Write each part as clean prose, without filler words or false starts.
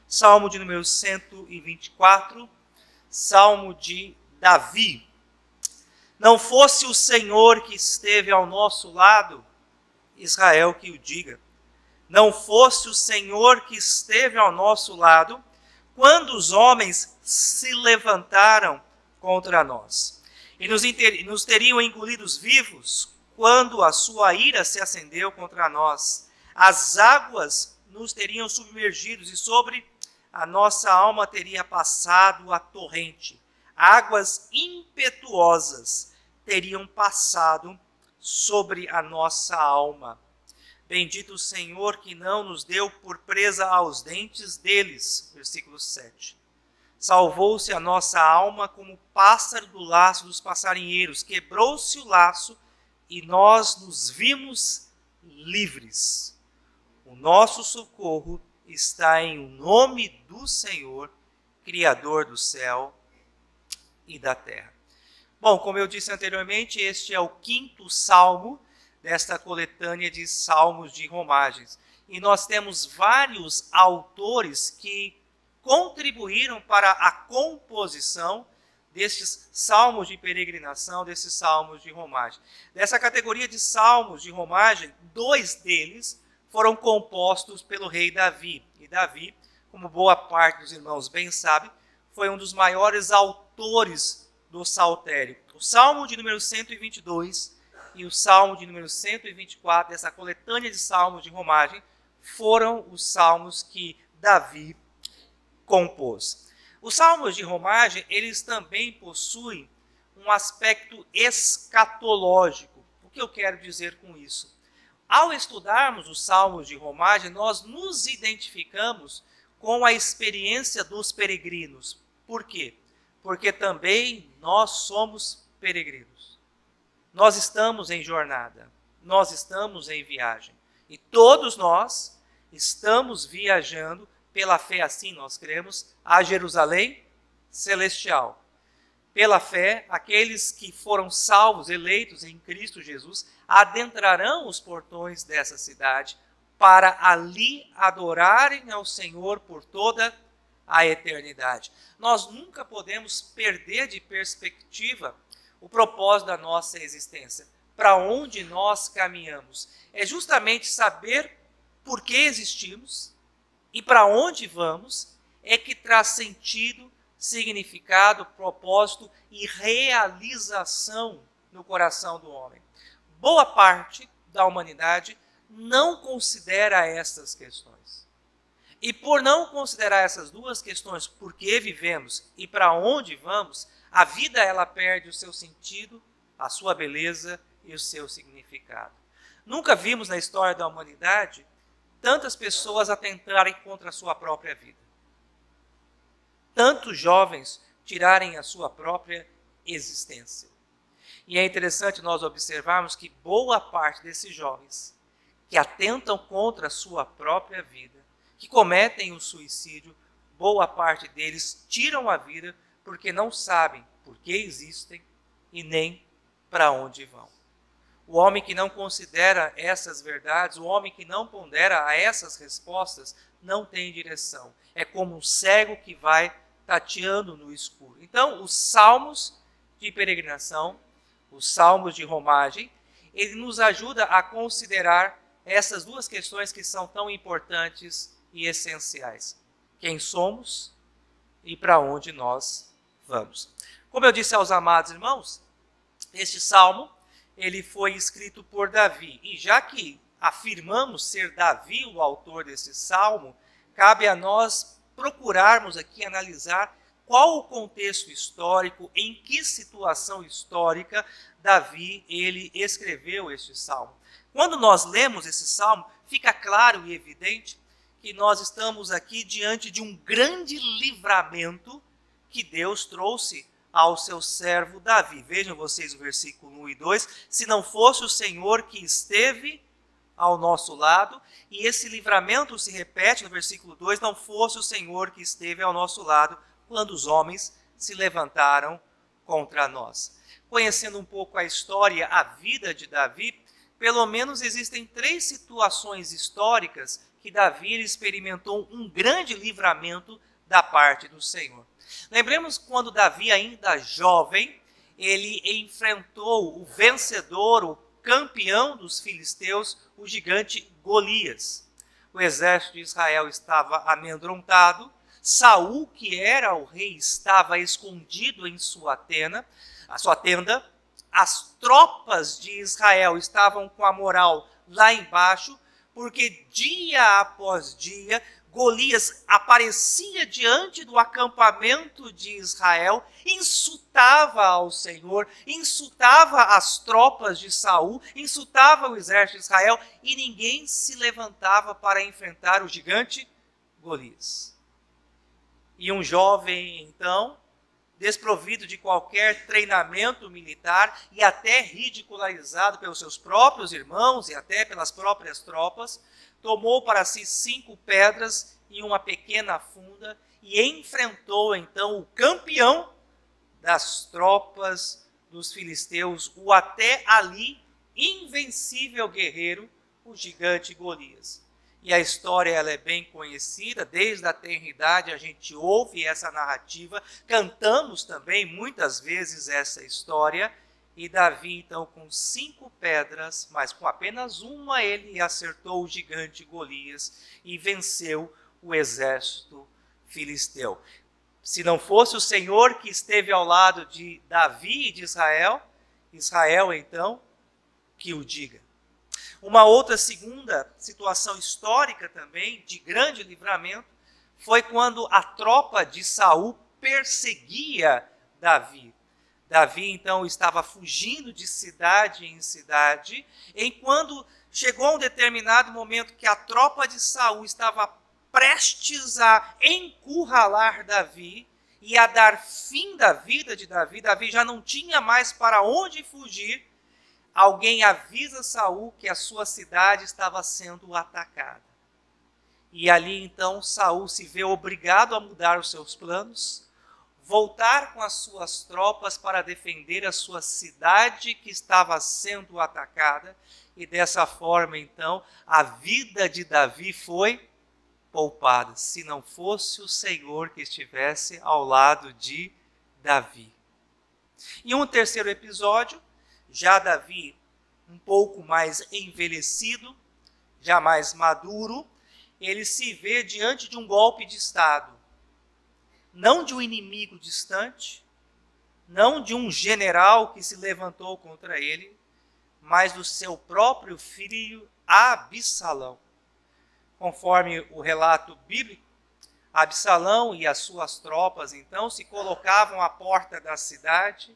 Salmo de número 124, Salmo de Davi. Não fosse o Senhor que esteve ao nosso lado, Israel que o diga. Não fosse o Senhor que esteve ao nosso lado, quando os homens se levantaram contra nós. E nos teriam engolidos vivos, quando a sua ira se acendeu contra nós. As águas nos teriam submergidos, e sobre a nossa alma teria passado a torrente. Águas impetuosas teriam passado sobre a nossa alma. Bendito o Senhor que não nos deu por presa aos dentes deles. Versículo 7. Salvou-se a nossa alma como pássaro do laço dos passarinheiros. Quebrou-se o laço e nós nos vimos livres. O nosso socorro está em o nome do Senhor, Criador do céu e da terra. Bom, como eu disse anteriormente, este é o 5º salmo desta coletânea de salmos de romagens. E nós temos vários autores que contribuíram para a composição destes salmos de peregrinação, desses salmos de romagem. Dessa categoria de salmos de romagem, 2 deles foram compostos pelo rei Davi. E Davi, como boa parte dos irmãos bem sabe, foi um dos maiores autores do saltério. O salmo de número 122 e o salmo de número 124, dessa coletânea de salmos de romagem, foram os salmos que Davi compôs. Os salmos de romagem, eles também possuem um aspecto escatológico. O que eu quero dizer com isso? Ao estudarmos os salmos de romagem, nós nos identificamos com a experiência dos peregrinos. Por quê? Porque também nós somos peregrinos. Nós estamos em jornada, nós estamos em viagem. E todos nós estamos viajando pela fé, assim nós cremos, a Jerusalém celestial. Pela fé, aqueles que foram salvos, eleitos em Cristo Jesus, adentrarão os portões dessa cidade para ali adorarem ao Senhor por toda a eternidade. Nós nunca podemos perder de perspectiva o propósito da nossa existência, para onde nós caminhamos. É justamente saber por que existimos e para onde vamos é que traz sentido, significado, propósito e realização no coração do homem. Boa parte da humanidade não considera estas questões. E por não considerar essas duas questões, por que vivemos e para onde vamos, a vida ela perde o seu sentido, a sua beleza e o seu significado. Nunca vimos na história da humanidade tantas pessoas atentarem contra a sua própria vida. Tantos jovens tirarem a sua própria existência. E é interessante nós observarmos que boa parte desses jovens que atentam contra a sua própria vida, que cometem o suicídio, boa parte deles tiram a vida porque não sabem por que existem e nem para onde vão. O homem que não considera essas verdades, o homem que não pondera a essas respostas, não tem direção. É como um cego que vai tateando no escuro. Então, os salmos de peregrinação, os salmos de romagem, ele nos ajuda a considerar essas duas questões que são tão importantes e essenciais. Quem somos e para onde nós vamos. Como eu disse aos amados irmãos, este salmo ele foi escrito por Davi. E já que afirmamos ser Davi o autor desse salmo, cabe a nós procurarmos aqui analisar qual o contexto histórico, em que situação histórica Davi ele escreveu este salmo. Quando nós lemos esse salmo, fica claro e evidente que nós estamos aqui diante de um grande livramento que Deus trouxe ao seu servo Davi. Vejam vocês o versículo 1 e 2. Se não fosse o Senhor que esteve ao nosso lado, e esse livramento se repete no versículo 2, não fosse o Senhor que esteve ao nosso lado quando os homens se levantaram contra nós. Conhecendo um pouco a história, a vida de Davi, pelo menos existem 3 situações históricas que que Davi experimentou um grande livramento da parte do Senhor. Lembremos quando Davi, ainda jovem, ele enfrentou o vencedor, o campeão dos filisteus, o gigante Golias. O exército de Israel estava amedrontado, Saul, que era o rei, estava escondido em sua tenda, as tropas de Israel estavam com a moral lá embaixo, porque dia após dia, Golias aparecia diante do acampamento de Israel, insultava ao Senhor, insultava as tropas de Saul, insultava o exército de Israel, e ninguém se levantava para enfrentar o gigante Golias. E um jovem, então, desprovido de qualquer treinamento militar e até ridicularizado pelos seus próprios irmãos e até pelas próprias tropas, tomou para si 5 pedras e uma pequena funda e enfrentou então o campeão das tropas dos filisteus, o até ali invencível guerreiro, o gigante Golias. E a história ela é bem conhecida, desde a tenridade a gente ouve essa narrativa, cantamos também muitas vezes essa história, e Davi então com 5 pedras, mas com apenas uma ele acertou o gigante Golias e venceu o exército filisteu. Se não fosse o Senhor que esteve ao lado de Davi e de Israel, Israel então que o diga. Uma outra segunda situação histórica também, de grande livramento, foi quando a tropa de Saul perseguia Davi. Davi, então, estava fugindo de cidade em cidade, enquanto chegou um determinado momento que a tropa de Saul estava prestes a encurralar Davi e a dar fim da vida de Davi. Davi já não tinha mais para onde fugir. Alguém avisa Saul que a sua cidade estava sendo atacada. E ali então Saul se vê obrigado a mudar os seus planos, voltar com as suas tropas para defender a sua cidade que estava sendo atacada, e dessa forma então a vida de Davi foi poupada, se não fosse o Senhor que estivesse ao lado de Davi. E um terceiro episódio, já Davi um pouco mais envelhecido, já mais maduro, ele se vê diante de um golpe de Estado. Não de um inimigo distante, não de um general que se levantou contra ele, mas do seu próprio filho Absalão. Conforme o relato bíblico, Absalão e as suas tropas então se colocavam à porta da cidade,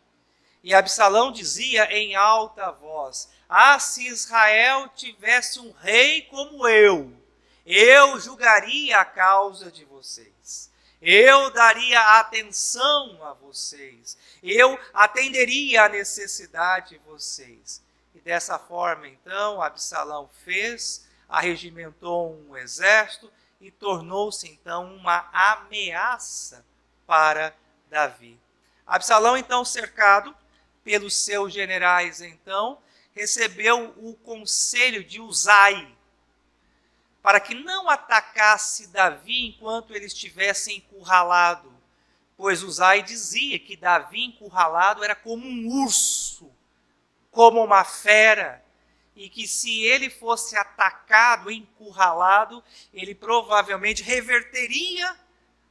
e Absalão dizia em alta voz: "Ah, se Israel tivesse um rei como eu julgaria a causa de vocês. Eu daria atenção a vocês. Eu atenderia a necessidade de vocês." E dessa forma, então, Absalão fez, arregimentou um exército e tornou-se, então, uma ameaça para Davi. Absalão, então, cercado pelos seus generais, então, recebeu o conselho de Uzai, para que não atacasse Davi enquanto ele estivesse encurralado, pois Uzai dizia que Davi encurralado era como um urso, como uma fera, e que se ele fosse atacado, encurralado, ele provavelmente reverteria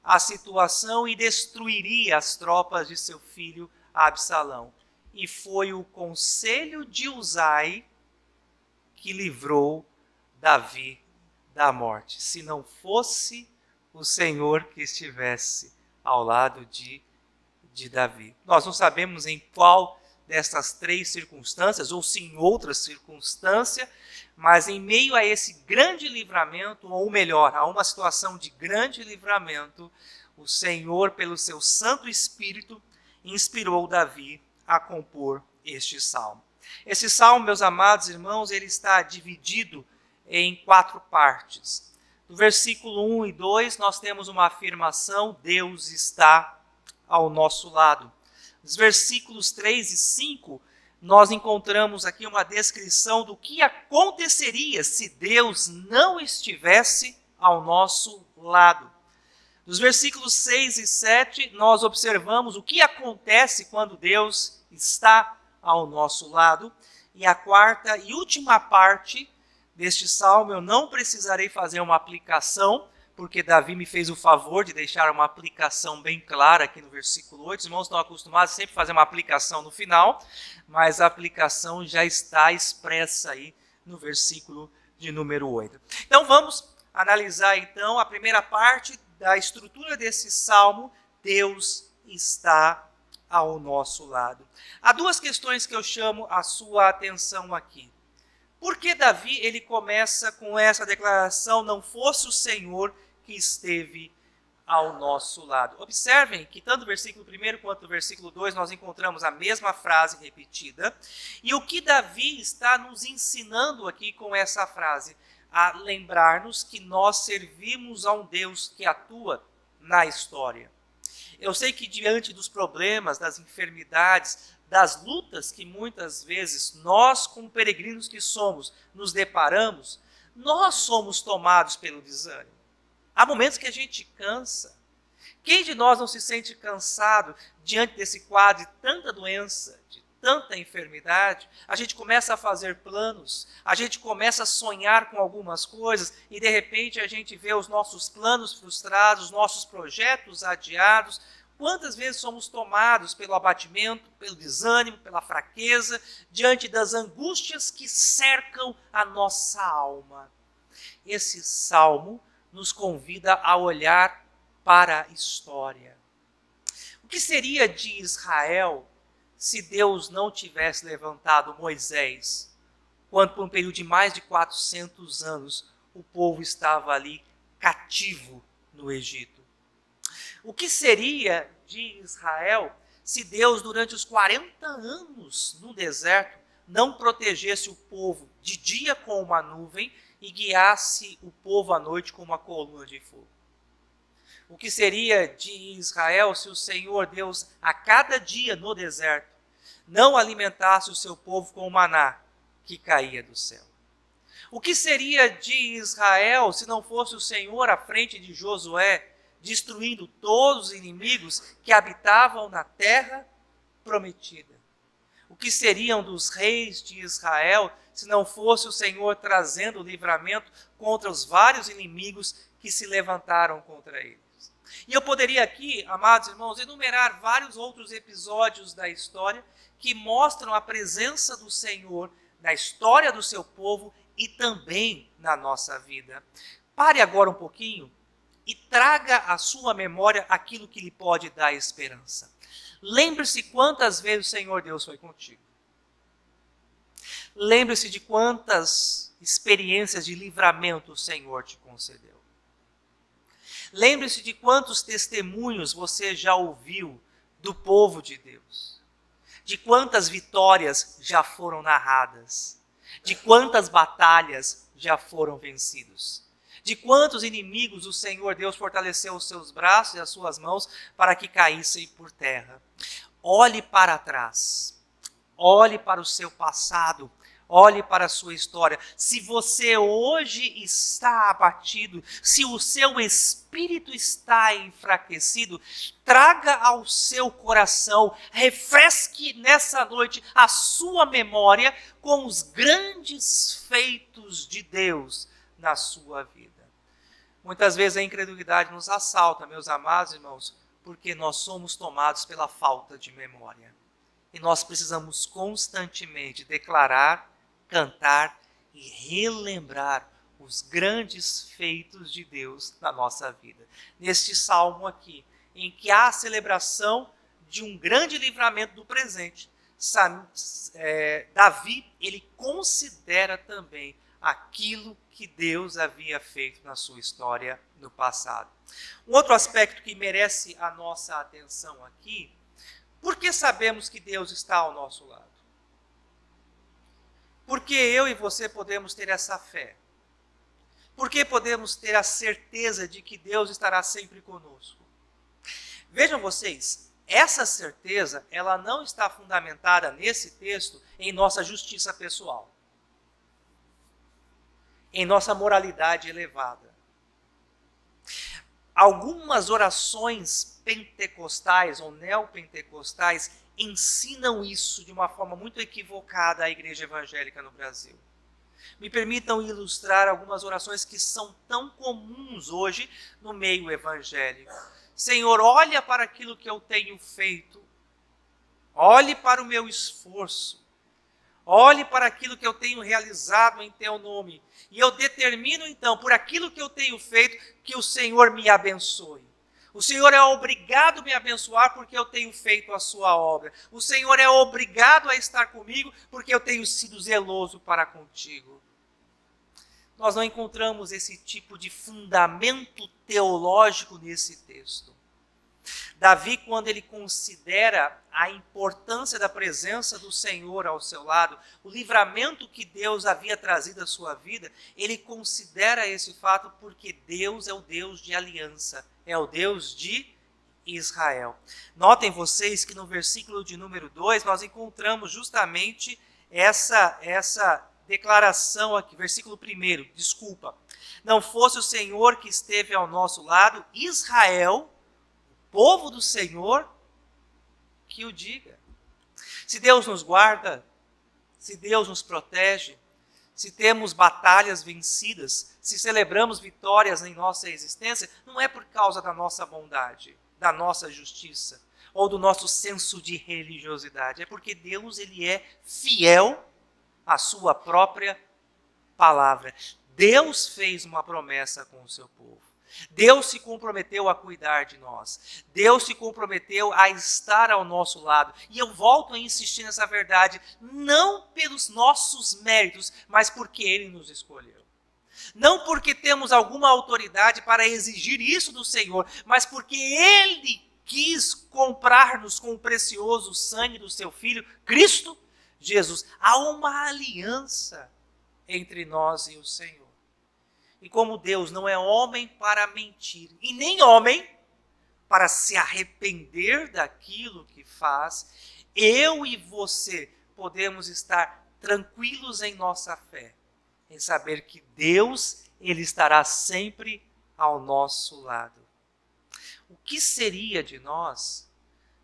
a situação e destruiria as tropas de seu filho Absalão. E foi o conselho de Uzai que livrou Davi da morte, se não fosse o Senhor que estivesse ao lado de Davi. Nós não sabemos em qual dessas 3 circunstâncias, ou se em outras circunstâncias, mas em meio a esse grande livramento, ou melhor, a uma situação de grande livramento, o Senhor, pelo seu Santo Espírito, inspirou Davi a compor este salmo. Esse salmo, meus amados irmãos, ele está dividido em 4 partes. No versículo 1 e 2, nós temos uma afirmação: Deus está ao nosso lado. Nos versículos 3 e 5, nós encontramos aqui uma descrição do que aconteceria se Deus não estivesse ao nosso lado. Nos versículos 6 e 7, nós observamos o que acontece quando Deus está ao nosso lado. E a quarta e última parte deste salmo, eu não precisarei fazer uma aplicação, porque Davi me fez o favor de deixar uma aplicação bem clara aqui no versículo 8. Os irmãos estão acostumados sempre a fazer uma aplicação no final, mas a aplicação já está expressa aí no versículo de número 8. Então vamos analisar então a primeira parte da estrutura desse salmo. Deus está ao nosso lado. Há duas questões que eu chamo a sua atenção aqui. Por que Davi ele começa com essa declaração, não fosse o Senhor que esteve ao nosso lado? Observem que tanto o versículo 1 quanto o versículo 2 nós encontramos a mesma frase repetida. E o que Davi está nos ensinando aqui com essa frase? A lembrar-nos que nós servimos a um Deus que atua na história. Eu sei que diante dos problemas, das enfermidades, das lutas que muitas vezes nós, como peregrinos que somos, nos deparamos, nós somos tomados pelo desânimo. Há momentos que a gente cansa. Quem de nós não se sente cansado diante desse quadro de tanta doença, de tanta enfermidade? A gente começa a fazer planos, a gente começa a sonhar com algumas coisas e de repente a gente vê os nossos planos frustrados, os nossos projetos adiados. Quantas vezes somos tomados pelo abatimento, pelo desânimo, pela fraqueza, diante das angústias que cercam a nossa alma? Esse salmo nos convida a olhar para a história. O que seria de Israel se Deus não tivesse levantado Moisés, quando por um período de mais de 400 anos o povo estava ali cativo no Egito? O que seria de Israel se Deus, durante os 40 anos no deserto, não protegesse o povo de dia com uma nuvem e guiasse o povo à noite com uma coluna de fogo? O que seria de Israel se o Senhor Deus, a cada dia no deserto, não alimentasse o seu povo com o maná que caía do céu? O que seria de Israel se não fosse o Senhor à frente de Josué, destruindo todos os inimigos que habitavam na terra prometida? O que seriam dos reis de Israel se não fosse o Senhor trazendo o livramento contra os vários inimigos que se levantaram contra eles? E eu poderia aqui, amados irmãos, enumerar vários outros episódios da história que mostram a presença do Senhor na história do seu povo e também na nossa vida. Pare agora um pouquinho e traga à sua memória aquilo que lhe pode dar esperança. Lembre-se quantas vezes o Senhor Deus foi contigo. Lembre-se de quantas experiências de livramento o Senhor te concedeu. Lembre-se de quantos testemunhos você já ouviu do povo de Deus. De quantas vitórias já foram narradas. De quantas batalhas já foram vencidos. De quantos inimigos o Senhor Deus fortaleceu os seus braços e as suas mãos para que caíssem por terra. Olhe para trás. Olhe para o seu passado. Olhe para a sua história. Se você hoje está abatido, se o seu espírito está enfraquecido, traga ao seu coração, refresque nessa noite a sua memória com os grandes feitos de Deus na sua vida. Muitas vezes a incredulidade nos assalta, meus amados irmãos, porque nós somos tomados pela falta de memória. E nós precisamos constantemente declarar, cantar e relembrar os grandes feitos de Deus na nossa vida. Neste salmo aqui, em que há a celebração de um grande livramento do presente, Davi, ele considera também aquilo que Deus havia feito na sua história no passado. Um outro aspecto que merece a nossa atenção aqui, por que sabemos que Deus está ao nosso lado? Porque eu e você podemos ter essa fé? Por que podemos ter a certeza de que Deus estará sempre conosco? Vejam vocês, essa certeza, ela não está fundamentada nesse texto em nossa justiça pessoal, em nossa moralidade elevada. Algumas orações pentecostais ou neopentecostais ensinam isso de uma forma muito equivocada à igreja evangélica no Brasil. Me permitam ilustrar algumas orações que são tão comuns hoje no meio evangélico. Senhor, olha para aquilo que eu tenho feito. Olhe para o meu esforço. Olhe para aquilo que eu tenho realizado em teu nome. E eu determino então, por aquilo que eu tenho feito, que o Senhor me abençoe. O Senhor é obrigado a me abençoar porque eu tenho feito a sua obra. O Senhor é obrigado a estar comigo porque eu tenho sido zeloso para contigo. Nós não encontramos esse tipo de fundamento teológico nesse texto. Davi, quando ele considera a importância da presença do Senhor ao seu lado, o livramento que Deus havia trazido à sua vida, ele considera esse fato porque Deus é o Deus de aliança, é o Deus de Israel. Notem vocês que no versículo de número 2, nós encontramos justamente essa declaração aqui, versículo 1, desculpa. Não fosse o Senhor que esteve ao nosso lado, Israel, povo do Senhor, que o diga. Se Deus nos guarda, se Deus nos protege, se temos batalhas vencidas, se celebramos vitórias em nossa existência, não é por causa da nossa bondade, da nossa justiça, ou do nosso senso de religiosidade. É porque Deus, ele é fiel à sua própria palavra. Deus fez uma promessa com o seu povo. Deus se comprometeu a cuidar de nós. Deus se comprometeu a estar ao nosso lado. E eu volto a insistir nessa verdade, não pelos nossos méritos, mas porque Ele nos escolheu. Não porque temos alguma autoridade para exigir isso do Senhor, mas porque Ele quis comprar-nos com o precioso sangue do seu Filho, Cristo Jesus. Há uma aliança entre nós e o Senhor. E como Deus não é homem para mentir, e nem homem para se arrepender daquilo que faz, eu e você podemos estar tranquilos em nossa fé, em saber que Deus, Ele estará sempre ao nosso lado. O que seria de nós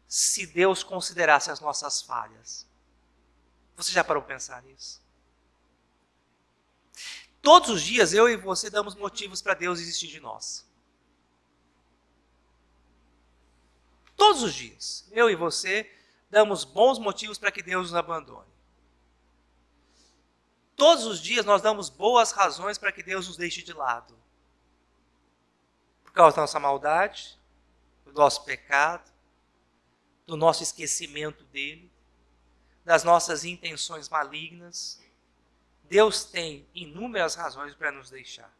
se Deus considerasse as nossas falhas? Você já parou para pensar nisso? Todos os dias eu e você damos motivos para Deus desistir de nós. Todos os dias eu e você damos bons motivos para que Deus nos abandone. Todos os dias nós damos boas razões para que Deus nos deixe de lado. Por causa da nossa maldade, do nosso pecado, do nosso esquecimento dele, das nossas intenções malignas. Deus tem inúmeras razões para nos deixar.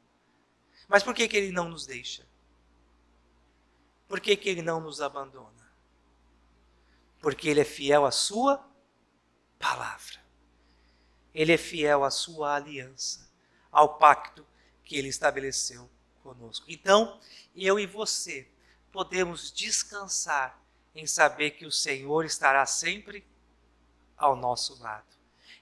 Mas por que Ele não nos deixa? Por que Ele não nos abandona? Porque Ele é fiel à sua palavra. Ele é fiel à sua aliança, ao pacto que Ele estabeleceu conosco. Então, eu e você podemos descansar em saber que o Senhor estará sempre ao nosso lado.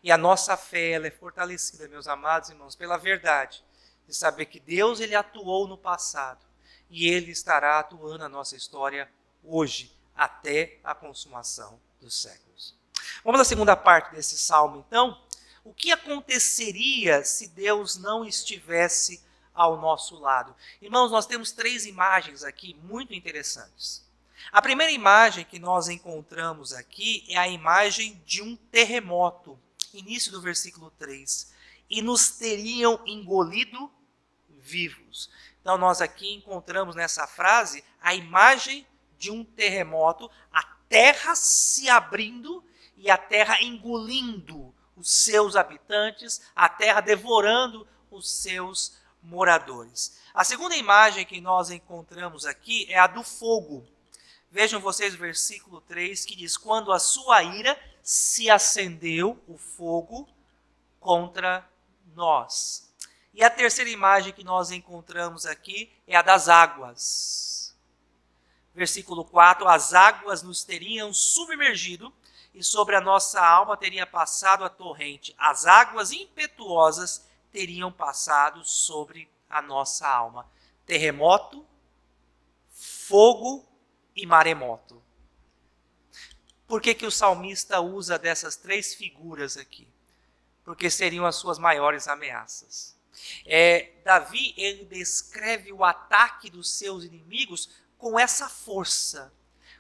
E a nossa fé, ela é fortalecida, meus amados irmãos, pela verdade de saber que Deus, Ele atuou no passado e Ele estará atuando na nossa história hoje, até a consumação dos séculos. Vamos à segunda parte desse salmo, então. O que aconteceria se Deus não estivesse ao nosso lado? Irmãos, nós temos 3 imagens aqui muito interessantes. A primeira imagem que nós encontramos aqui é a imagem de um terremoto. Início do versículo 3, e nos teriam engolido vivos. Então nós aqui encontramos nessa frase a imagem de um terremoto, a terra se abrindo e a terra engolindo os seus habitantes, a terra devorando os seus moradores. A segunda imagem que nós encontramos aqui é a do fogo. Vejam vocês o versículo 3 que diz, quando a sua ira se acendeu o fogo contra nós. E a terceira imagem que nós encontramos aqui é a das águas. Versículo 4, as águas nos teriam submergido e sobre a nossa alma teria passado a torrente. As águas impetuosas teriam passado sobre a nossa alma. Terremoto, fogo e maremoto. Por que o salmista usa dessas três figuras aqui? Porque seriam as suas maiores ameaças. Davi, ele descreve o ataque dos seus inimigos com essa força,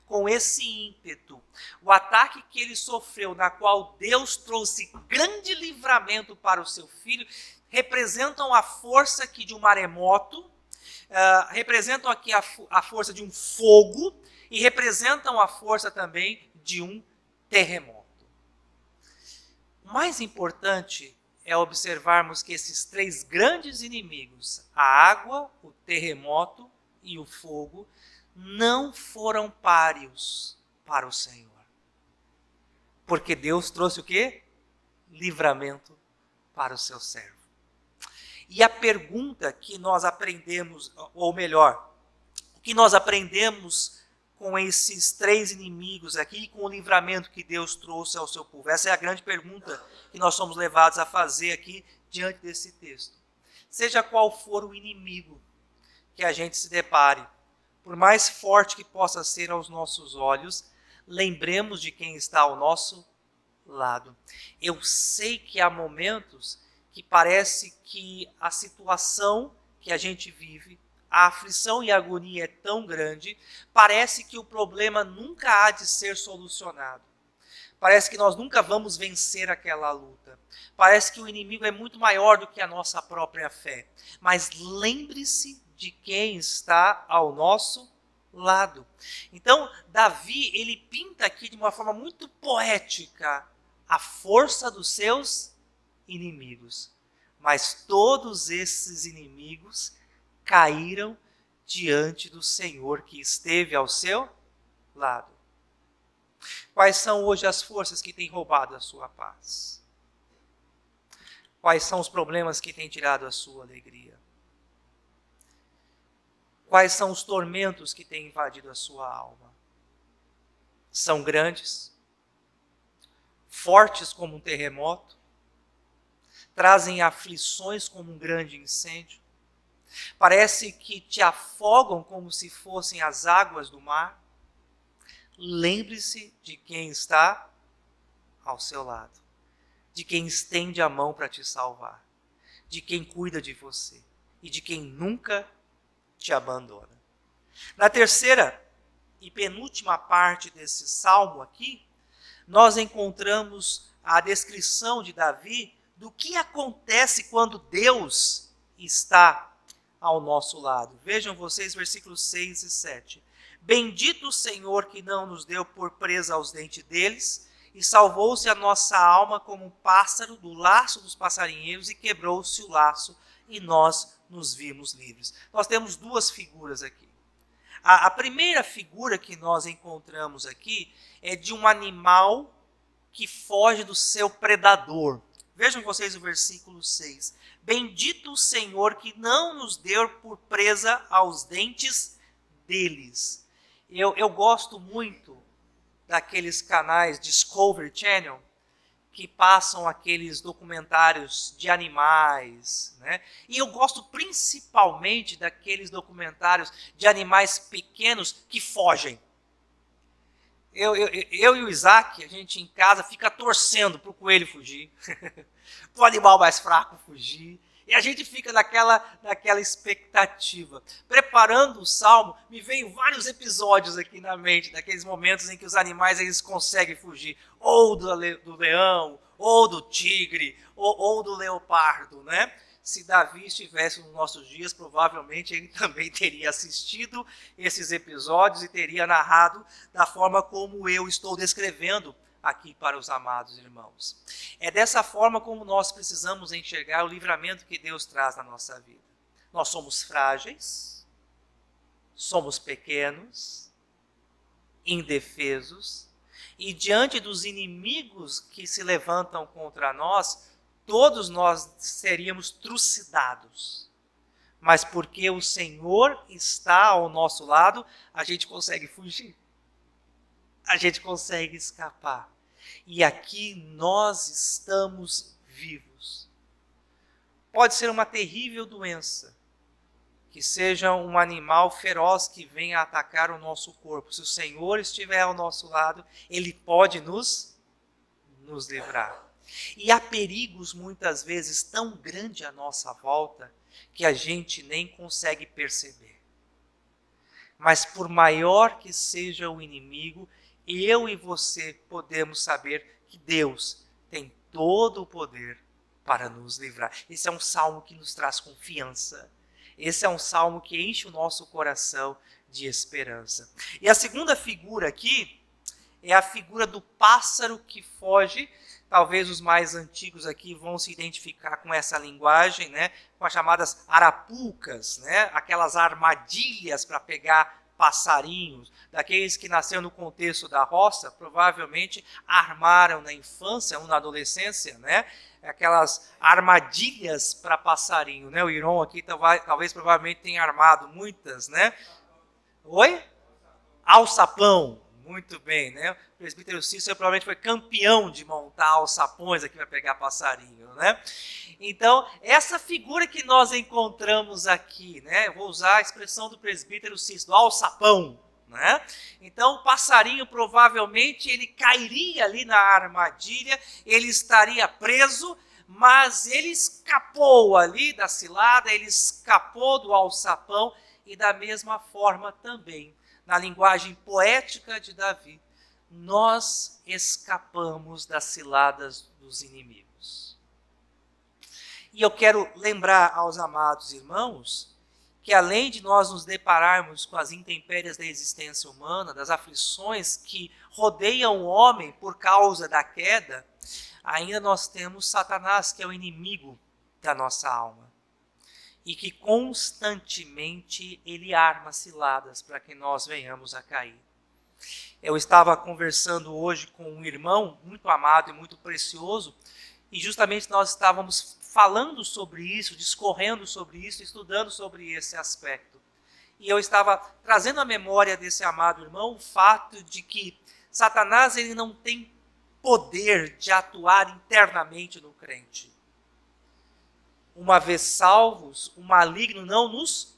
com esse ímpeto. O ataque que ele sofreu, na qual Deus trouxe grande livramento para o seu filho, representam a força aqui de um maremoto, representam aqui a força de um fogo e representam a força também de um terremoto. O mais importante é observarmos que esses três grandes inimigos, a água, o terremoto e o fogo, não foram páreos para o Senhor. Porque Deus trouxe o quê? Livramento para o seu servo. E a pergunta que nós aprendemos, ou melhor, o que nós aprendemos com esses três inimigos aqui, com o livramento que Deus trouxe ao seu povo? Essa é a grande pergunta que nós somos levados a fazer aqui diante desse texto. Seja qual for o inimigo que a gente se depare, por mais forte que possa ser aos nossos olhos, lembremos de quem está ao nosso lado. Eu sei que há momentos que parece que a situação que a gente vive, a aflição e a agonia é tão grande, parece que o problema nunca há de ser solucionado. Parece que nós nunca vamos vencer aquela luta. Parece que o inimigo é muito maior do que a nossa própria fé. Mas lembre-se de quem está ao nosso lado. Então, Davi, ele pinta aqui de uma forma muito poética a força dos seus inimigos. Mas todos esses inimigos caíram diante do Senhor que esteve ao seu lado. Quais são hoje as forças que têm roubado a sua paz? Quais são os problemas que têm tirado a sua alegria? Quais são os tormentos que têm invadido a sua alma? São grandes, fortes como um terremoto, trazem aflições como um grande incêndio, parece que te afogam como se fossem as águas do mar. Lembre-se de quem está ao seu lado, de quem estende a mão para te salvar, de quem cuida de você e de quem nunca te abandona. Na terceira e penúltima parte desse salmo aqui, nós encontramos a descrição de Davi do que acontece quando Deus está ao nosso lado. Vejam vocês versículos 6 e 7. Bendito o Senhor que não nos deu por presa aos dentes deles, e salvou-se a nossa alma como um pássaro do laço dos passarinheiros, e quebrou-se o laço, e nós nos vimos livres. Nós temos duas figuras aqui. A primeira figura que nós encontramos aqui é de um animal que foge do seu predador. Vejam vocês o versículo 6. Bendito o Senhor que não nos deu por presa aos dentes deles. Eu gosto muito daqueles canais Discovery Channel que passam aqueles documentários de animais, né? E eu gosto principalmente daqueles documentários de animais pequenos que fogem. Eu e o Isaac, a gente em casa fica torcendo para o coelho fugir, para o animal mais fraco fugir. E a gente fica naquela expectativa. Preparando o salmo, me veio vários episódios aqui na mente, daqueles momentos em que os animais eles conseguem fugir, ou do leão, ou do tigre, ou do leopardo, né? Se Davi estivesse nos nossos dias, provavelmente ele também teria assistido esses episódios e teria narrado da forma como eu estou descrevendo aqui para os amados irmãos. É dessa forma como nós precisamos enxergar o livramento que Deus traz na nossa vida. Nós somos frágeis, somos pequenos, indefesos, e diante dos inimigos que se levantam contra nós, todos nós seríamos trucidados. mas porque o Senhor está ao nosso lado, a gente consegue fugir. A gente consegue escapar. E aqui nós estamos vivos. Pode ser uma terrível doença, que seja um animal feroz que venha atacar o nosso corpo. Se o Senhor estiver ao nosso lado, Ele pode nos livrar. E há perigos muitas vezes tão grandes à nossa volta que a gente nem consegue perceber. Mas por maior que seja o inimigo, eu e você podemos saber que Deus tem todo o poder para nos livrar. Esse é um salmo que nos traz confiança. Esse é um salmo que enche o nosso coração de esperança. E a segunda figura aqui é a figura do pássaro que foge. Talvez os mais antigos aqui vão se identificar com essa linguagem, né? Com as chamadas arapucas, né? Aquelas armadilhas para pegar passarinhos. Daqueles que nasceram no contexto da roça, provavelmente armaram na infância ou na adolescência, né? Aquelas armadilhas para passarinho, né? O Iron aqui talvez provavelmente tenha armado muitas, né? Oi? Alçapão. Muito bem, né? O presbítero Cícero provavelmente foi campeão de montar alçapões aqui para pegar passarinho, né? Então, essa figura que nós encontramos aqui, né? Eu vou usar a expressão do presbítero Cícero, alçapão, né? Então, o passarinho provavelmente ele cairia ali na armadilha, ele estaria preso, mas ele escapou ali da cilada, ele escapou do alçapão e da mesma forma também, na linguagem poética de Davi, nós escapamos das ciladas dos inimigos. E eu quero lembrar aos amados irmãos que além de nós nos depararmos com as intempérias da existência humana, das aflições que rodeiam o homem por causa da queda, ainda nós temos Satanás, que é o inimigo da nossa alma. E que constantemente ele arma ciladas para que nós venhamos a cair. Eu estava conversando hoje com um irmão muito amado e muito precioso, e justamente nós estávamos falando sobre isso, discorrendo sobre isso, estudando sobre esse aspecto. E eu estava trazendo à memória desse amado irmão o fato de que Satanás ele não tem poder de atuar internamente no crente. Uma vez salvos, o maligno não nos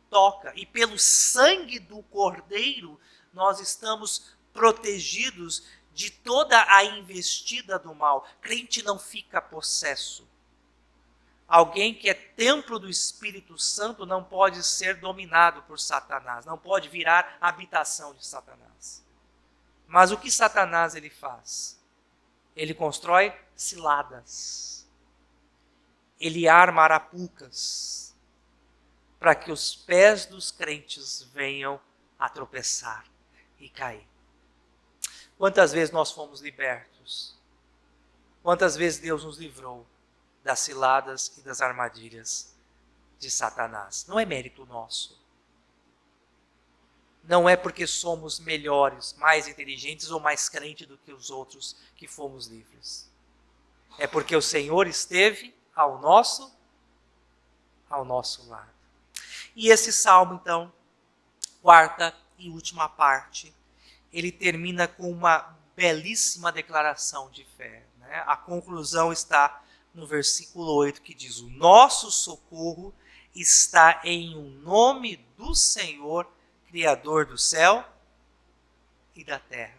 toca. E pelo sangue do Cordeiro, nós estamos protegidos de toda a investida do mal. Crente não fica possesso. Alguém que é templo do Espírito Santo não pode ser dominado por Satanás. Não pode virar habitação de Satanás. Mas o que Satanás ele faz? Ele constrói ciladas. Ele arma arapucas para que os pés dos crentes venham a tropeçar e cair. Quantas vezes nós fomos libertos? Quantas vezes Deus nos livrou das ciladas e das armadilhas de Satanás? Não é mérito nosso. Não é porque somos melhores, mais inteligentes ou mais crentes do que os outros que fomos livres. É porque o Senhor esteve ao nosso lado. E esse salmo, então, quarta e última parte, ele termina com uma belíssima declaração de fé, né? A conclusão está no versículo 8, que diz: o nosso socorro está em o nome do Senhor, Criador do céu e da terra.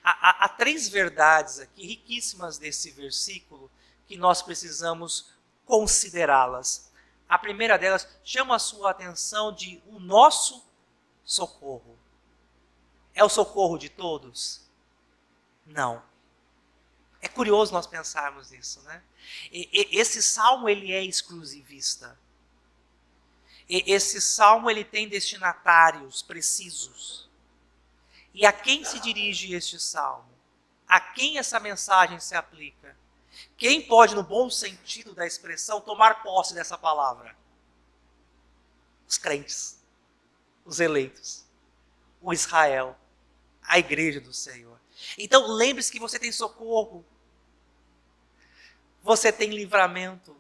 Há três verdades aqui, riquíssimas desse versículo, que nós precisamos considerá-las. A primeira delas chama a sua atenção de o nosso socorro. É o socorro de todos? Não. É curioso nós pensarmos nisso, né? Esse salmo ele é exclusivista. Esse salmo ele tem destinatários precisos. E a quem se dirige este salmo? A quem essa mensagem se aplica? Quem pode, no bom sentido da expressão, tomar posse dessa palavra? Os crentes, os eleitos, o Israel, a igreja do Senhor. Então lembre-se que você tem socorro, você tem livramento,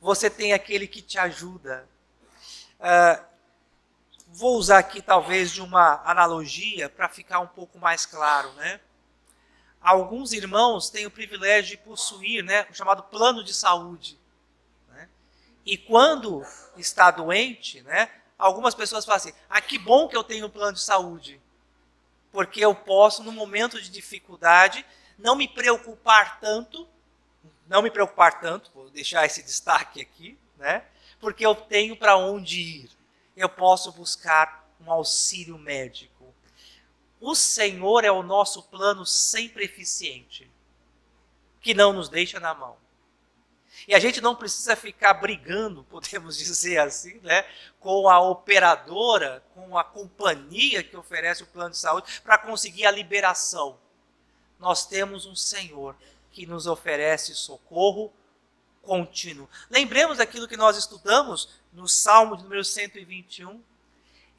você tem aquele que te ajuda, Vou usar aqui talvez de uma analogia para ficar um pouco mais claro, né? Alguns irmãos têm o privilégio de possuir, né, o chamado plano de saúde, né? E quando está doente, né, algumas pessoas falam assim: que bom que eu tenho um plano de saúde, porque eu posso, no momento de dificuldade, não me preocupar tanto, vou deixar esse destaque aqui, né, porque eu tenho para onde ir, eu posso buscar um auxílio médico. O Senhor é o nosso plano sempre eficiente, que não nos deixa na mão. E a gente não precisa ficar brigando, podemos dizer assim, né, com a operadora, com a companhia que oferece o plano de saúde para conseguir a liberação. Nós temos um Senhor que nos oferece socorro contínuo. Lembremos daquilo que nós estudamos no Salmo de número 121.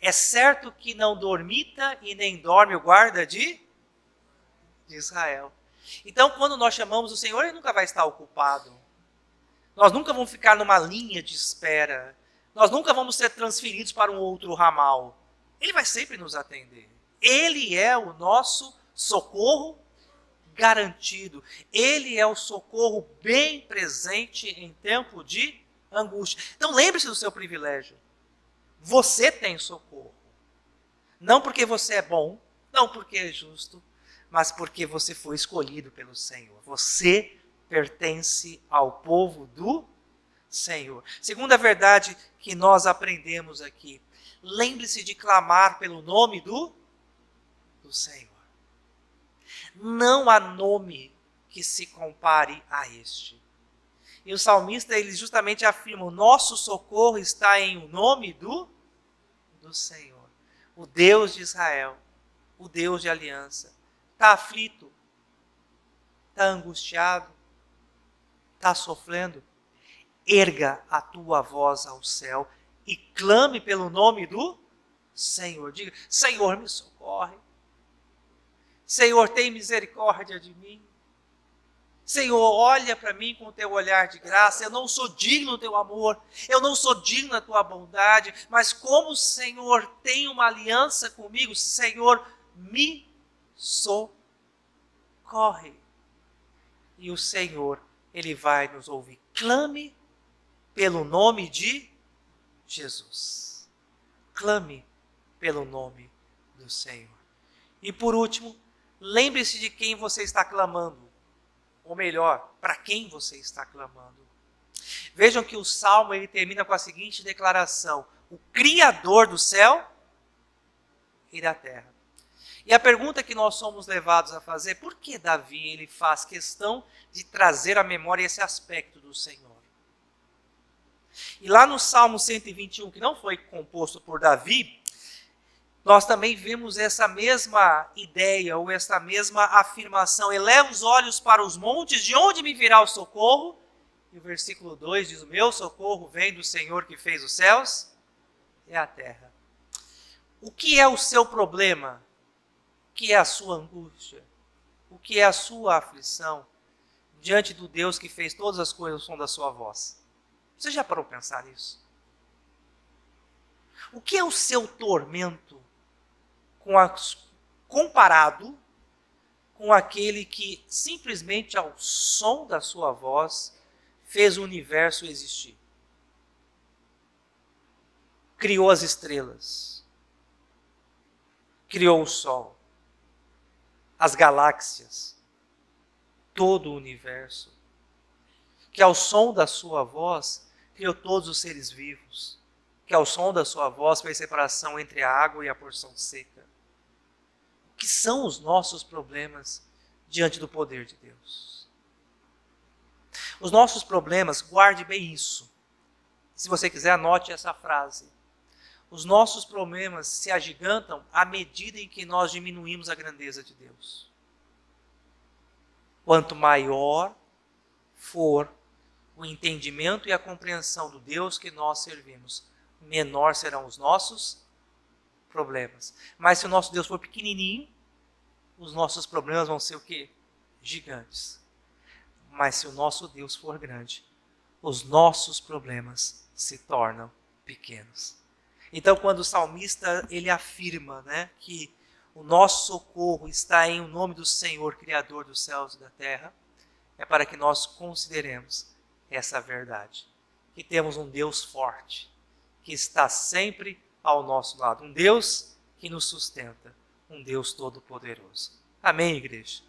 É certo que não dormita e nem dorme o guarda de Israel. Então, quando nós chamamos o Senhor, Ele nunca vai estar ocupado. Nós nunca vamos ficar numa linha de espera. Nós nunca vamos ser transferidos para um outro ramal. Ele vai sempre nos atender. Ele é o nosso socorro garantido. Ele é o socorro bem presente em tempo de angústia. Então, lembre-se do seu privilégio. Você tem socorro. Não porque você é bom, não porque é justo, mas porque você foi escolhido pelo Senhor. Você pertence ao povo do Senhor. Segunda verdade que nós aprendemos aqui: lembre-se de clamar pelo nome do Senhor. Não há nome que se compare a este. E o salmista, ele justamente afirma: o nosso socorro está em o nome do Senhor. O Deus de Israel, o Deus de aliança. Está aflito? Está angustiado? Está sofrendo? Erga a tua voz ao céu e clame pelo nome do Senhor. Diga: Senhor, me socorre. Senhor, tem misericórdia de mim. Senhor, olha para mim com o teu olhar de graça. Eu não sou digno do teu amor, eu não sou digno da tua bondade, mas como o Senhor tem uma aliança comigo, Senhor, me socorre. E o Senhor, Ele vai nos ouvir. Clame pelo nome de Jesus. Clame pelo nome do Senhor. E por último, lembre-se de quem você está clamando. Ou melhor, para quem você está clamando. Vejam que o Salmo ele termina com a seguinte declaração: o Criador do céu e da terra. E a pergunta que nós somos levados a fazer: por que Davi ele faz questão de trazer à memória esse aspecto do Senhor? E lá no Salmo 121, que não foi composto por Davi, nós também vemos essa mesma ideia, ou essa mesma afirmação: eleva os olhos para os montes, de onde me virá o socorro? E o versículo 2 diz: o meu socorro vem do Senhor que fez os céus e a terra. O que é o seu problema? O que é a sua angústia? O que é a sua aflição diante do Deus que fez todas as coisas ao som da sua voz? Você já parou para pensar nisso? O que é o seu tormento comparado com aquele que simplesmente ao som da sua voz fez o universo existir? Criou as estrelas, criou o sol, as galáxias, todo o universo, que ao som da sua voz criou todos os seres vivos, que ao som da sua voz fez separação entre a água e a porção seca. O que são os nossos problemas diante do poder de Deus? Os nossos problemas, guarde bem isso. Se você quiser, anote essa frase. Os nossos problemas se agigantam à medida em que nós diminuímos a grandeza de Deus. Quanto maior for o entendimento e a compreensão do Deus que nós servimos, menor serão os nossos problemas. Mas se o nosso Deus for pequenininho, os nossos problemas vão ser o quê? Gigantes. Mas se o nosso Deus for grande, os nossos problemas se tornam pequenos. Então, quando o salmista ele afirma, né, que o nosso socorro está em o nome do Senhor, Criador dos céus e da terra, é para que nós consideremos essa verdade. Que temos um Deus forte, que está sempre ao nosso lado. Um Deus que nos sustenta. Um Deus todo-poderoso. Amém, igreja?